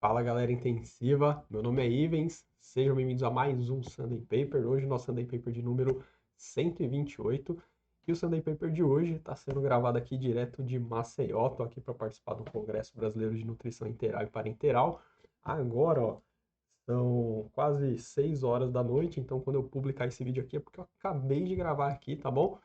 Fala galera intensiva, meu nome é Ivens, sejam bem-vindos a mais um Sunday Paper. Hoje o nosso Sunday Paper de número 128 e o Sunday Paper de hoje está sendo gravado aqui direto de Maceió. Estou aqui para participar do Congresso Brasileiro de Nutrição Integral e Parenteral. Agora, ó, são quase 6 horas da noite, então quando eu publicar esse vídeo aqui é porque eu acabei de gravar aqui, tá bom?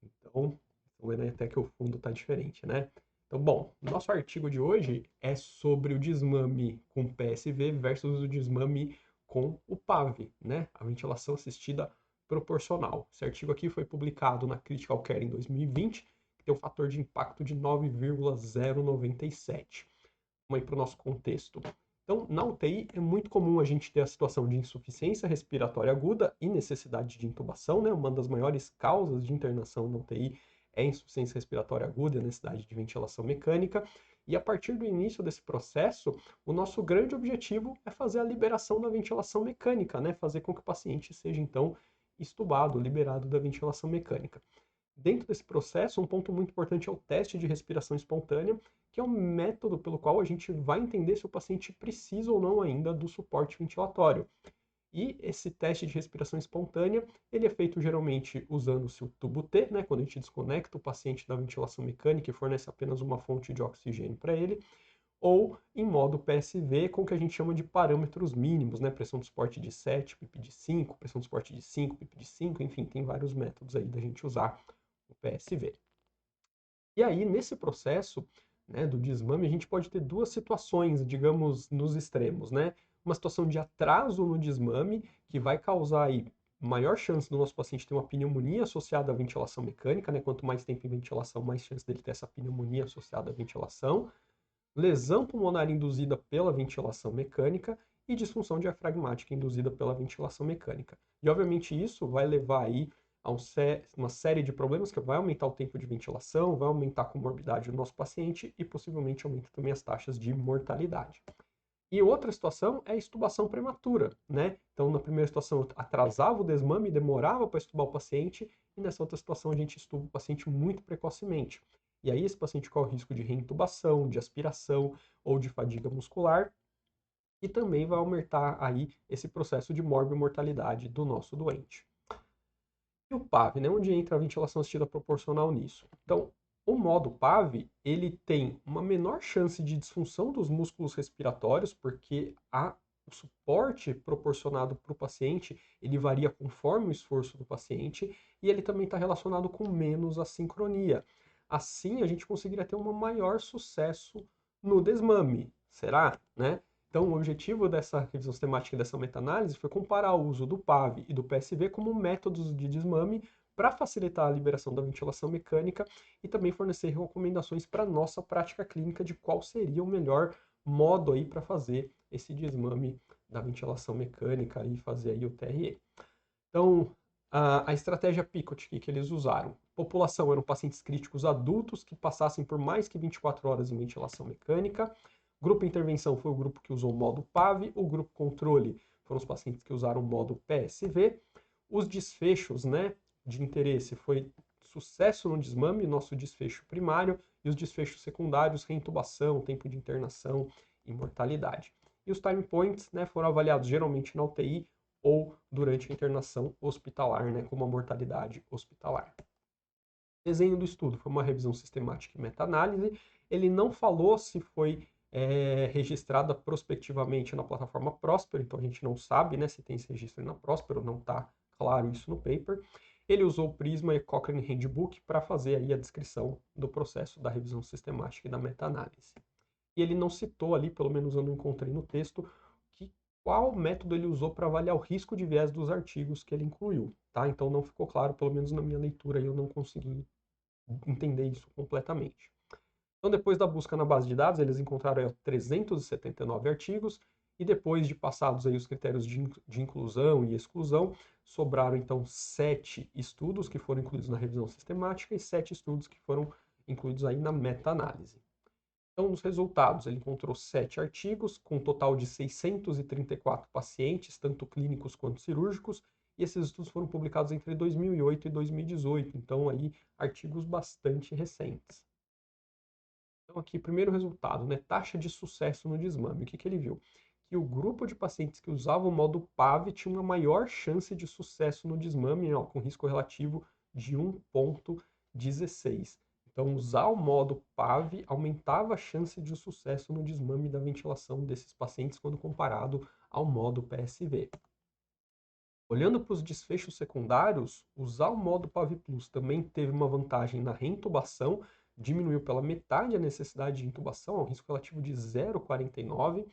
Então, estão vendo aí até que o fundo está diferente, né? Então, bom, nosso artigo de hoje é sobre o desmame com PSV versus o desmame com o PAV, né? A ventilação assistida proporcional. Esse artigo aqui foi publicado na Critical Care em 2020, que tem um fator de impacto de 9,097. Vamos aí para o nosso contexto. Então, na UTI é muito comum a gente ter a situação de insuficiência respiratória aguda e necessidade de intubação, né? Uma das maiores causas de internação na UTI é a insuficiência respiratória aguda e a necessidade de ventilação mecânica. E a partir do início desse processo, o nosso grande objetivo é fazer a liberação da ventilação mecânica, né? Fazer com que o paciente seja então estubado, liberado da ventilação mecânica. Dentro desse processo, um ponto muito importante é o teste de respiração espontânea, que é um método pelo qual a gente vai entender se o paciente precisa ou não ainda do suporte ventilatório. E esse teste de respiração espontânea, ele é feito geralmente usando-se o tubo T, né, quando a gente desconecta o paciente da ventilação mecânica e fornece apenas uma fonte de oxigênio para ele, ou em modo PSV, com o que a gente chama de parâmetros mínimos, né, pressão de suporte de 7, PIP de 5, pressão de suporte de 5, PIP de 5, enfim, tem vários métodos aí da gente usar o PSV. E aí, nesse processo, né, do desmame, a gente pode ter duas situações, digamos, nos extremos, né? Uma situação de atraso no desmame, que vai causar aí maior chance do nosso paciente ter uma pneumonia associada à ventilação mecânica, né? Quanto mais tempo em ventilação, mais chance dele ter essa pneumonia associada à ventilação. Lesão pulmonar induzida pela ventilação mecânica e disfunção diafragmática induzida pela ventilação mecânica. E obviamente isso vai levar aí a uma série de problemas que vai aumentar o tempo de ventilação, vai aumentar a comorbidade do nosso paciente e possivelmente aumenta também as taxas de mortalidade. E outra situação é a extubação prematura, né? Então, na primeira situação, atrasava o desmame, demorava para extubar o paciente, e nessa outra situação, a gente extuba o paciente muito precocemente. E aí, esse paciente corre o risco de reintubação, de aspiração ou de fadiga muscular, e também vai aumentar aí esse processo de morbimortalidade do nosso doente. E o PAV, né? Onde entra a ventilação assistida proporcional nisso? Então, o modo PAV, ele tem uma menor chance de disfunção dos músculos respiratórios, porque o suporte proporcionado para o paciente, ele varia conforme o esforço do paciente, e ele também está relacionado com menos assincronia. Assim, a gente conseguiria ter um maior sucesso no desmame. Será? Né? Então, o objetivo dessa revisão sistemática e dessa meta-análise foi comparar o uso do PAV e do PSV como métodos de desmame para facilitar a liberação da ventilação mecânica e também fornecer recomendações para a nossa prática clínica de qual seria o melhor modo aí para fazer esse desmame da ventilação mecânica e fazer aí o TRE. Então, a estratégia PICOT que eles usaram. População eram pacientes críticos adultos que passassem por mais que 24 horas em ventilação mecânica. Grupo intervenção foi o grupo que usou o modo PAV. O grupo controle foram os pacientes que usaram o modo PSV. Os desfechos, né, de interesse foi sucesso no desmame, nosso desfecho primário, e os desfechos secundários, reintubação, tempo de internação e mortalidade. E os time points, né, foram avaliados geralmente na UTI ou durante a internação hospitalar, né, como a mortalidade hospitalar. Desenho do estudo foi uma revisão sistemática e meta-análise. Ele não falou se foi registrada prospectivamente na plataforma Próspero, então a gente não sabe, né, se tem esse registro na Próspero, não está claro isso no paper. Ele usou o Prisma e Cochrane Handbook para fazer aí a descrição do processo da revisão sistemática e da meta-análise. E ele não citou ali, pelo menos eu não encontrei no texto, que qual método ele usou para avaliar o risco de viés dos artigos que ele incluiu, tá? Então não ficou claro, pelo menos na minha leitura, eu não consegui entender isso completamente. Então, depois da busca na base de dados, eles encontraram 379 artigos, e depois de passados aí os critérios de inclusão e exclusão, sobraram então 7 estudos que foram incluídos na revisão sistemática e 7 estudos que foram incluídos aí na meta-análise. Então, nos resultados, ele encontrou 7 artigos, com um total de 634 pacientes, tanto clínicos quanto cirúrgicos, e esses estudos foram publicados entre 2008 e 2018, então aí artigos bastante recentes. Então aqui, primeiro resultado, né, taxa de sucesso no desmame. O que ele viu? Que o grupo de pacientes que usavam o modo PAV tinha uma maior chance de sucesso no desmame, ó, com risco relativo de 1,16. Então, usar o modo PAV aumentava a chance de sucesso no desmame da ventilação desses pacientes quando comparado ao modo PSV. Olhando para os desfechos secundários, usar o modo PAV Plus também teve uma vantagem na reintubação, diminuiu pela metade a necessidade de intubação, um risco relativo de 0,49,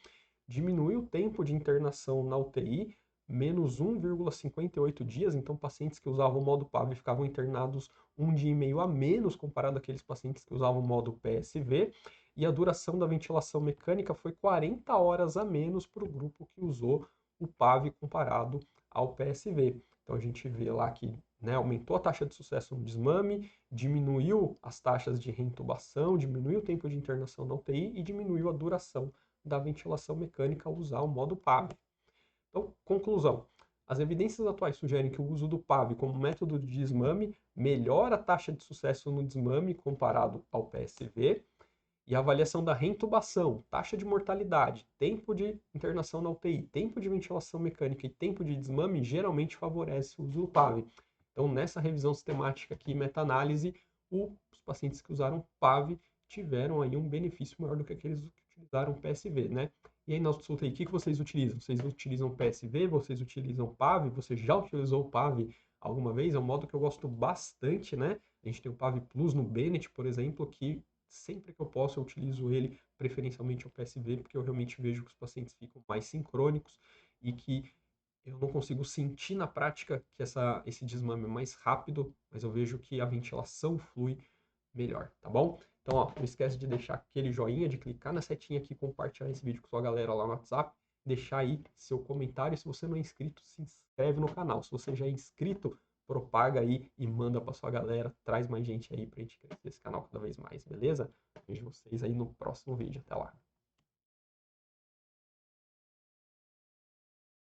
diminuiu o tempo de internação na UTI, menos 1,58 dias, então pacientes que usavam o modo PAV ficavam internados um dia e meio a menos comparado àqueles pacientes que usavam o modo PSV, e a duração da ventilação mecânica foi 40 horas a menos para o grupo que usou o PAV comparado ao PSV. Então a gente vê lá que, né, aumentou a taxa de sucesso no desmame, diminuiu as taxas de reintubação, diminuiu o tempo de internação na UTI e diminuiu a duração da ventilação mecânica ao usar o modo PAV. Então, conclusão. As evidências atuais sugerem que o uso do PAV como método de desmame melhora a taxa de sucesso no desmame comparado ao PSV, e a avaliação da reintubação, taxa de mortalidade, tempo de internação na UTI, tempo de ventilação mecânica e tempo de desmame geralmente favorece o uso do PAV. Então, nessa revisão sistemática aqui, meta-análise, os pacientes que usaram PAV tiveram aí um benefício maior do que aqueles que utilizaram PSV, né? E aí, na nossa UTI, o que vocês utilizam? Vocês utilizam PSV? Vocês utilizam PAV? Você já utilizou o PAV alguma vez? É um modo que eu gosto bastante, né? A gente tem o PAV Plus no Bennett, por exemplo, que sempre que eu posso eu utilizo ele, preferencialmente o PSV, porque eu realmente vejo que os pacientes ficam mais sincrônicos e que eu não consigo sentir na prática que esse desmame é mais rápido, mas eu vejo que a ventilação flui melhor, tá bom? Então, ó, não esquece de deixar aquele joinha, de clicar na setinha aqui, compartilhar esse vídeo com sua galera lá no WhatsApp, deixar aí seu comentário. Se você não é inscrito, se inscreve no canal. Se você já é inscrito, propaga aí e manda para sua galera, traz mais gente aí pra gente crescer esse canal cada vez mais, beleza? Vejo vocês aí no próximo vídeo. Até lá.